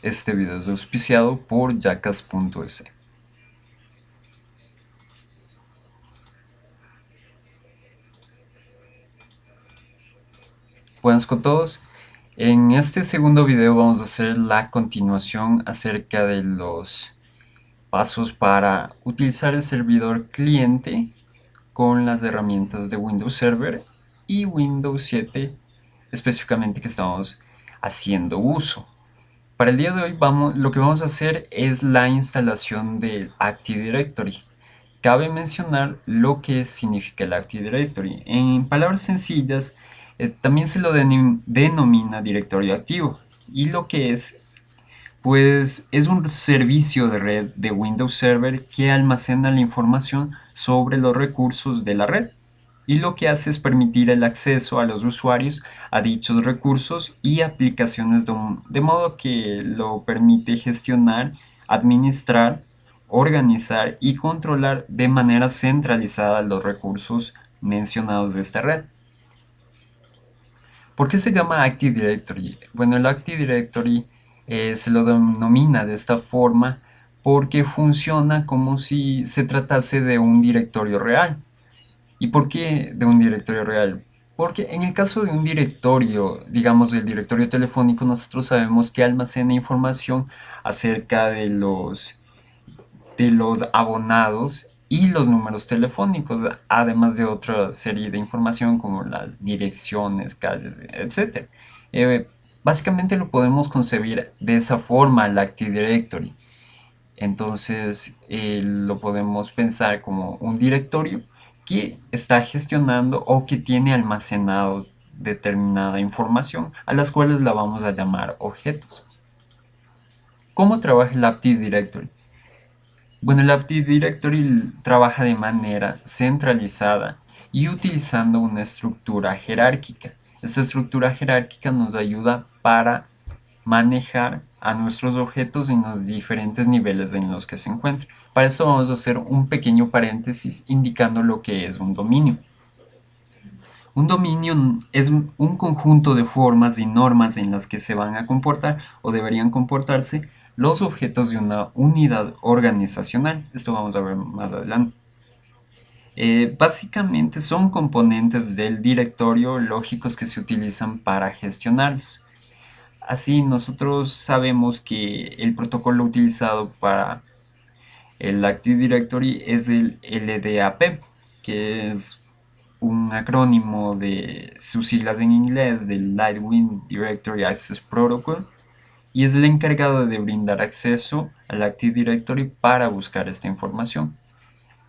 Este video es auspiciado por Jackass.es. Buenas con todos. En este segundo video vamos a hacer la continuación acerca de los pasos para utilizar el servidor cliente con las herramientas de Windows Server y Windows 7 específicamente que estamos haciendo uso. Para el día de hoy lo que vamos a hacer es la instalación del Active Directory. Cabe mencionar lo que significa el Active Directory. En palabras sencillas, también se lo denomina directorio activo. Y lo que es, pues es un servicio de red de Windows Server que almacena la información sobre los recursos de la red. Y lo que hace es permitir el acceso a los usuarios a dichos recursos y aplicaciones de modo que lo permite gestionar, administrar, organizar y controlar de manera centralizada los recursos mencionados de esta red. ¿Por qué se llama Active Directory? Bueno, el Active Directory se lo denomina de esta forma porque funciona como si se tratase de un directorio real. ¿Y por qué de un directorio real? Porque en el caso de un directorio, digamos del directorio telefónico, nosotros sabemos que almacena información acerca de los abonados y los números telefónicos, además de otra serie de información como las direcciones, calles, etc. Eh, Básicamente lo podemos concebir de esa forma, el Active Directory. Entonces lo podemos pensar como un directorio que está gestionando o que tiene almacenado determinada información a las cuales la vamos a llamar objetos. ¿Cómo trabaja el Active Directory? Bueno, el Active Directory trabaja de manera centralizada y utilizando una estructura jerárquica. Esta estructura jerárquica nos ayuda para manejar a nuestros objetos en los diferentes niveles en los que se encuentran. Para eso vamos a hacer un pequeño paréntesis indicando lo que es un dominio. Un dominio es un conjunto de formas y normas en las que se van a comportar o deberían comportarse los objetos de una unidad organizacional. Esto vamos a ver más adelante. Básicamente son componentes del directorio lógicos que se utilizan para gestionarlos. Así nosotros sabemos que el protocolo utilizado para el Active Directory es el LDAP, que es un acrónimo de sus siglas en inglés del Lightweight Directory Access Protocol, y es el encargado de brindar acceso al Active Directory para buscar esta información.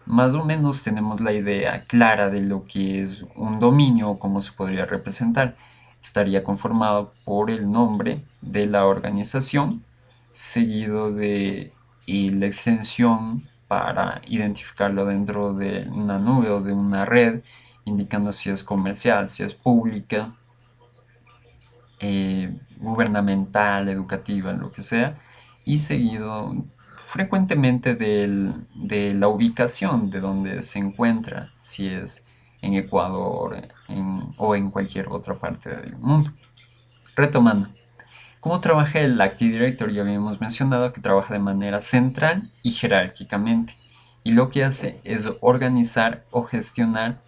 Más o menos tenemos la idea clara de lo que es un dominio o cómo se podría representar. Estaría conformado por el nombre de la organización, seguido de la extensión para identificarlo dentro de una nube o de una red, indicando si es comercial, si es pública, gubernamental, educativa, lo que sea, y seguido frecuentemente de la ubicación de donde se encuentra, si es en Ecuador o en cualquier otra parte del mundo. Retomando, ¿cómo trabaja el Active Directory? Ya habíamos mencionado que trabaja de manera central y jerárquicamente, y lo que hace es organizar o gestionar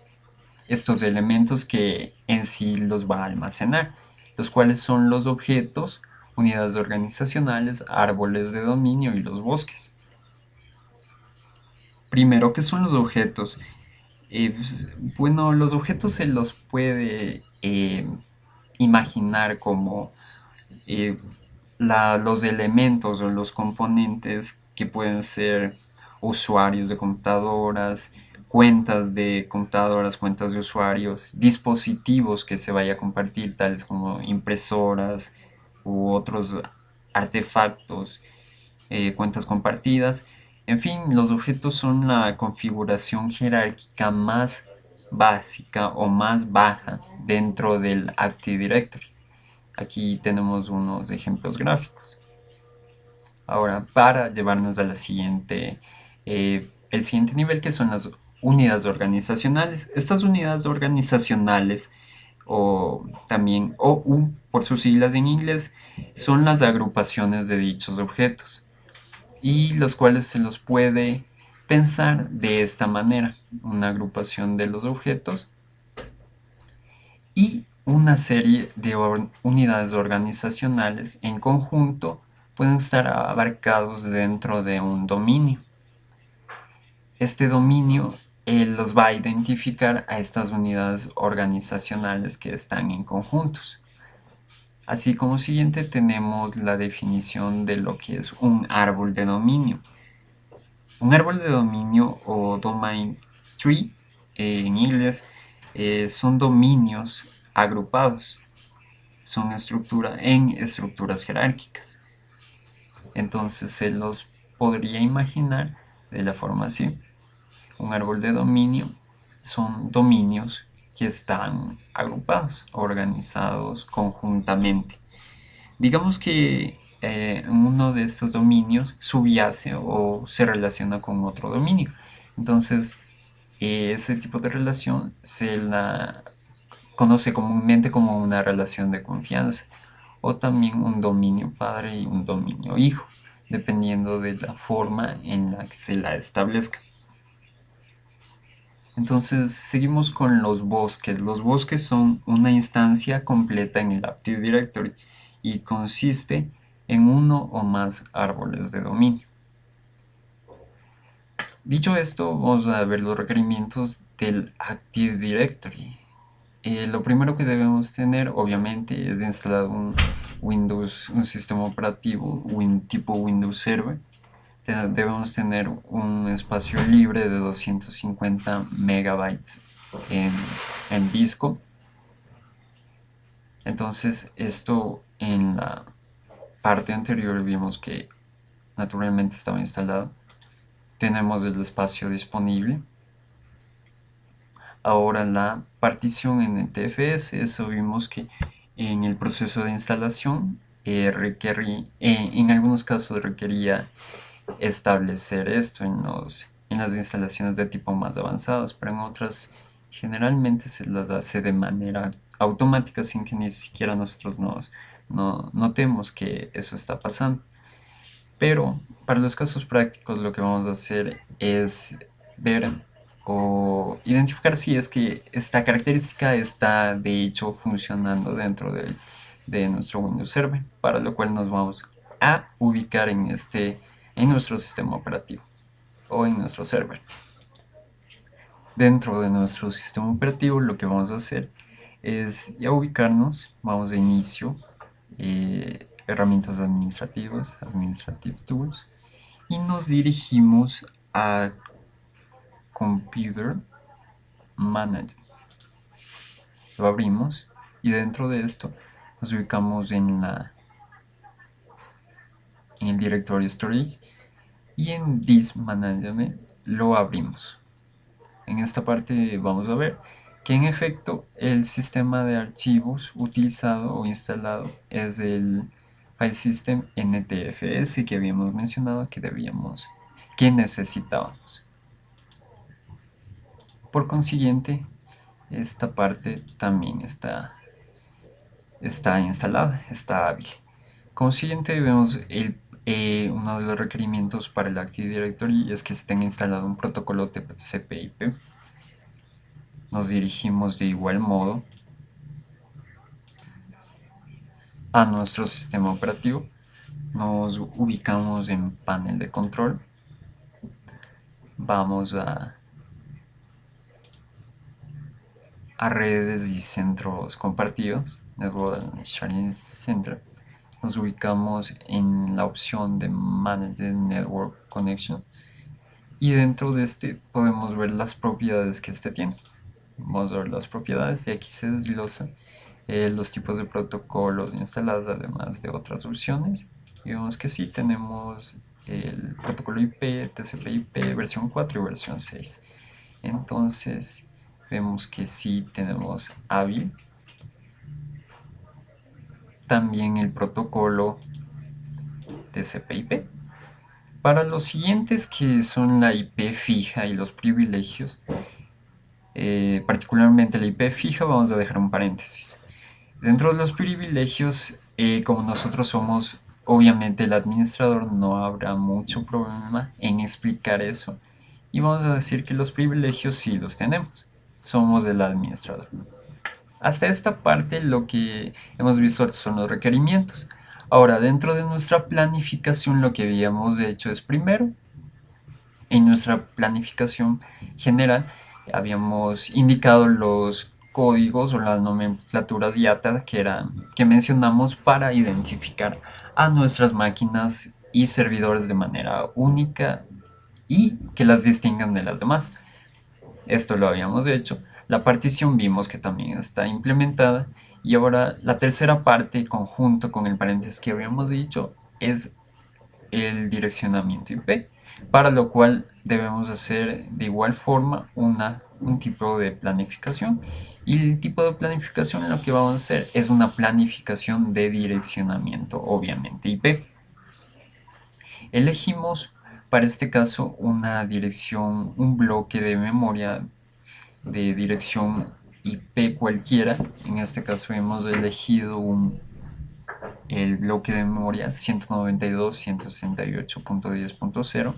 estos elementos que en sí los va a almacenar, los cuales son los objetos, unidades organizacionales, árboles de dominio y los bosques. Primero, ¿qué son los objetos? Bueno, los objetos se los puede imaginar como eh, los elementos o los componentes que pueden ser usuarios de computadoras, cuentas de computadoras, cuentas de usuarios, dispositivos que se vaya a compartir, tales como impresoras u otros artefactos, cuentas compartidas. En fin, los objetos son la configuración jerárquica más básica o más baja dentro del Active Directory. Aquí tenemos unos ejemplos gráficos. Ahora, para llevarnos a el siguiente nivel, que son las unidades organizacionales. Estas unidades organizacionales o también OU por sus siglas en inglés, son las agrupaciones de dichos objetos y los cuales se los puede pensar de esta manera: una agrupación de los objetos y una serie de unidades organizacionales en conjunto pueden estar abarcados dentro de un dominio. Este dominio los va a identificar a estas unidades organizacionales que están en conjuntos. Así como siguiente tenemos la definición de lo que es un árbol de dominio. Un árbol de dominio o domain tree en inglés son dominios agrupados, son en estructuras jerárquicas. Entonces se los podría imaginar de la forma así. Un árbol de dominio son dominios que están agrupados, organizados conjuntamente. Digamos que uno de estos dominios subyace o se relaciona con otro dominio. Entonces, ese tipo de relación se la conoce comúnmente como una relación de confianza o también un dominio padre y un dominio hijo, dependiendo de la forma en la que se la establezca. Entonces seguimos con los bosques. Los bosques son una instancia completa en el Active Directory y consiste en uno o más árboles de dominio. Dicho esto, vamos a ver los requerimientos del Active Directory. Lo primero que debemos tener, obviamente, es instalar un sistema operativo tipo Windows Server. Debemos tener un espacio libre de 250 megabytes en disco. Entonces esto en la parte anterior vimos que naturalmente estaba instalado. Tenemos el espacio disponible. Ahora la partición en NTFS, eso vimos que en el proceso de instalación en algunos casos requería establecer esto en las instalaciones de tipo más avanzadas, pero en otras generalmente se las hace de manera automática sin que ni siquiera nosotros notemos que eso está pasando. Pero para los casos prácticos lo que vamos a hacer es ver o identificar si es que esta característica está de hecho funcionando dentro de nuestro Windows Server, para lo cual nos vamos a ubicar en nuestro sistema operativo o en nuestro server. Dentro de nuestro sistema operativo lo que vamos a hacer es ya ubicarnos, vamos a inicio, herramientas administrativas, Administrative Tools, y nos dirigimos a Computer Manager. Lo abrimos y dentro de esto nos ubicamos en el directorio Storage y en Disk Management lo abrimos. En esta parte vamos a ver que en efecto el sistema de archivos utilizado o instalado es el File System NTFS que habíamos mencionado que necesitábamos. Por consiguiente, esta parte también está instalada, está hábil. Como siguiente vemos uno de los requerimientos para el Active Directory es que se tenga instalado un protocolo TCP/IP. Nos dirigimos de igual modo a nuestro sistema operativo. Nos ubicamos en panel de control. Vamos a redes y centros compartidos, Network Sharing Center. Nos ubicamos en la opción de Manage Network Connection y dentro de este podemos ver las propiedades que este tiene. Vamos a ver las propiedades y aquí se desglosa los tipos de protocolos instalados, además de otras opciones. Y vemos que sí tenemos el protocolo IP, TCP/IP versión 4 y versión 6. Entonces vemos que sí tenemos hábil. También el protocolo TCP/IP. Para los siguientes, que son la IP fija y los privilegios, particularmente la IP fija, vamos a dejar un paréntesis. Dentro de los privilegios, como nosotros somos obviamente el administrador, no habrá mucho problema en explicar eso. Y vamos a decir que los privilegios sí los tenemos. Somos el administrador. Hasta esta parte lo que hemos visto son los requerimientos. Ahora, dentro de nuestra planificación lo que habíamos hecho es primero, en nuestra planificación general, habíamos indicado los códigos o las nomenclaturas IATA que mencionamos para identificar a nuestras máquinas y servidores de manera única y que las distingan de las demás. Esto lo habíamos hecho. La partición vimos que también está implementada. Y ahora la tercera parte, conjunto con el paréntesis que habíamos dicho, es el direccionamiento IP, para lo cual debemos hacer de igual forma un tipo de planificación. Y el tipo de planificación lo que vamos a hacer es una planificación de direccionamiento, obviamente IP. Elegimos para este caso una dirección, un bloque de memoria de dirección IP cualquiera. En este caso hemos elegido el bloque de memoria 192.168.10.0,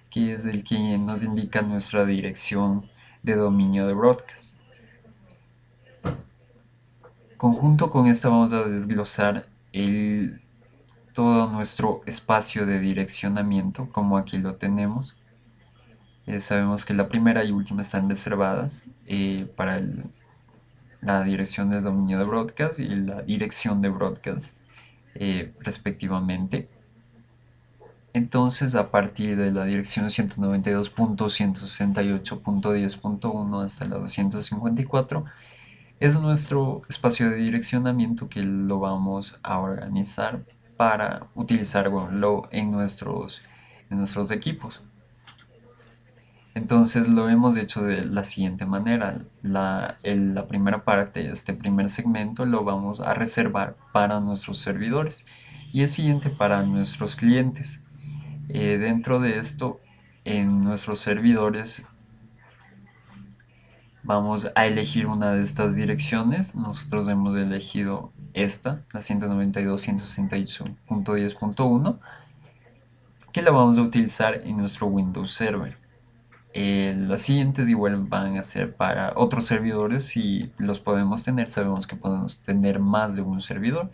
que es el que nos indica nuestra dirección de dominio de broadcast. Conjunto con esta vamos a desglosar todo nuestro espacio de direccionamiento, como aquí lo tenemos. Sabemos que la primera y última están reservadas para la dirección de dominio de broadcast y la dirección de broadcast respectivamente. Entonces, a partir de la dirección 192.168.10.1 hasta la 254 es nuestro espacio de direccionamiento que lo vamos a organizar para utilizarlo en nuestros equipos. Entonces lo hemos hecho de la siguiente manera. La primera parte, este primer segmento, lo vamos a reservar para nuestros servidores y el siguiente para nuestros clientes. Dentro de esto, en nuestros servidores vamos a elegir una de estas direcciones. Nosotros hemos elegido esta, la 192.168.10.1, que la vamos a utilizar en nuestro Windows Server. Las siguientes igual van a ser para otros servidores si los podemos tener. Sabemos que podemos tener más de un servidor,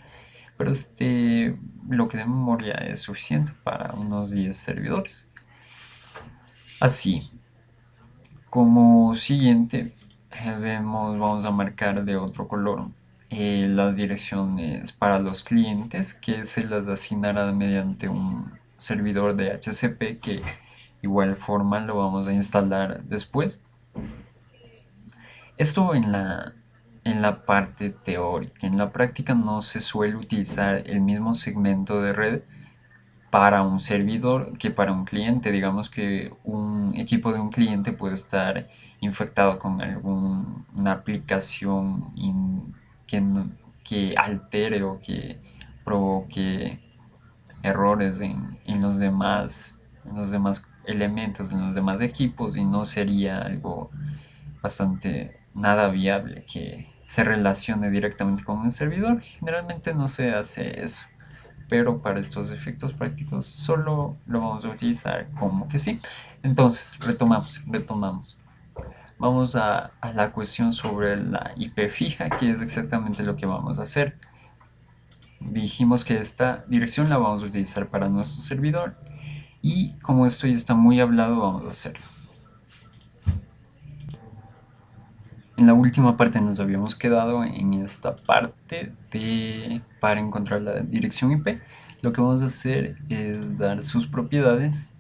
pero este bloque de memoria es suficiente para unos 10 servidores. Así, como siguiente, vamos a marcar de otro color las direcciones para los clientes, que se las asignará mediante un servidor de HCP que igual forma lo vamos a instalar después. Esto en la parte teórica. En la práctica no se suele utilizar el mismo segmento de red para un servidor que para un cliente. Digamos que un equipo de un cliente puede estar infectado con alguna aplicación que altere o que provoque errores en los demás elementos, en los demás equipos, y no sería algo bastante nada viable que se relacione directamente con un servidor. Generalmente no se hace eso, pero para estos efectos prácticos solo lo vamos a utilizar como que sí. Entonces, retomamos. Vamos a la cuestión sobre la IP fija, que es exactamente lo que vamos a hacer. Dijimos que esta dirección la vamos a utilizar para nuestro servidor y como esto ya está muy hablado, vamos a hacerlo. En la última parte nos habíamos quedado en esta parte para encontrar la dirección IP. Lo que vamos a hacer es dar sus propiedades.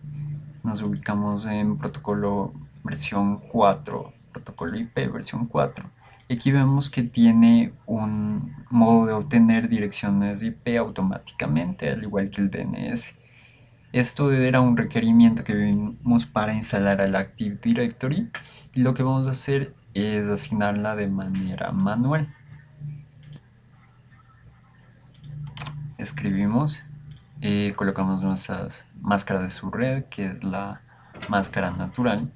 Nos ubicamos en protocolo versión 4, protocolo IP versión 4. Y aquí vemos que tiene un modo de obtener direcciones IP automáticamente, al igual que el DNS. Esto era un requerimiento que vimos para instalar al Active Directory y lo que vamos a hacer es asignarla de manera manual. Escribimos, colocamos nuestras máscaras de subred, que es la máscara natural.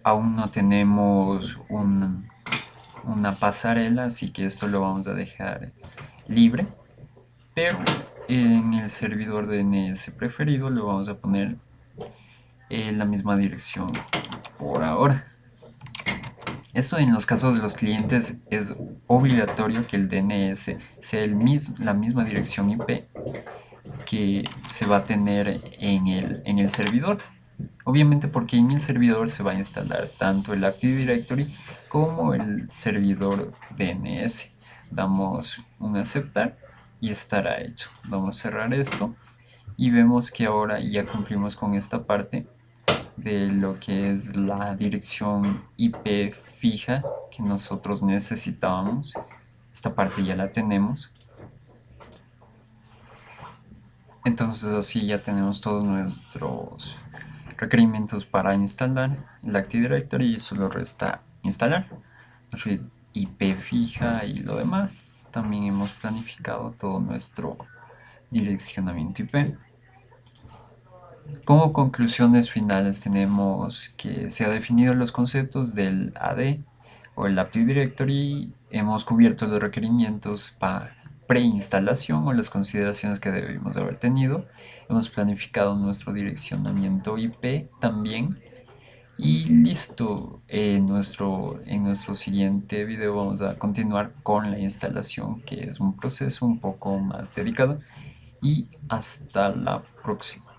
Aún no tenemos una pasarela, así que esto lo vamos a dejar libre, pero en el servidor DNS preferido lo vamos a poner en la misma dirección por ahora. Esto en los casos de los clientes es obligatorio que el DNS sea la misma dirección IP que se va a tener en el servidor. Obviamente porque en el servidor se va a instalar tanto el Active Directory como el servidor DNS. Damos un aceptar y estará hecho. Vamos a cerrar esto y vemos que ahora ya cumplimos con esta parte de lo que es la dirección IP fija que nosotros necesitábamos. Esta parte ya la tenemos. Entonces así ya tenemos todos nuestros requerimientos para instalar el Active Directory y solo resta instalar nuestra IP fija y lo demás. También hemos planificado todo nuestro direccionamiento IP. Como conclusiones finales tenemos que se ha definido los conceptos del AD o el Active Directory, hemos cubierto los requerimientos para preinstalación o las consideraciones que debemos haber tenido, hemos planificado nuestro direccionamiento IP también y listo. En nuestro siguiente video vamos a continuar con la instalación, que es un proceso un poco más dedicado, y hasta la próxima.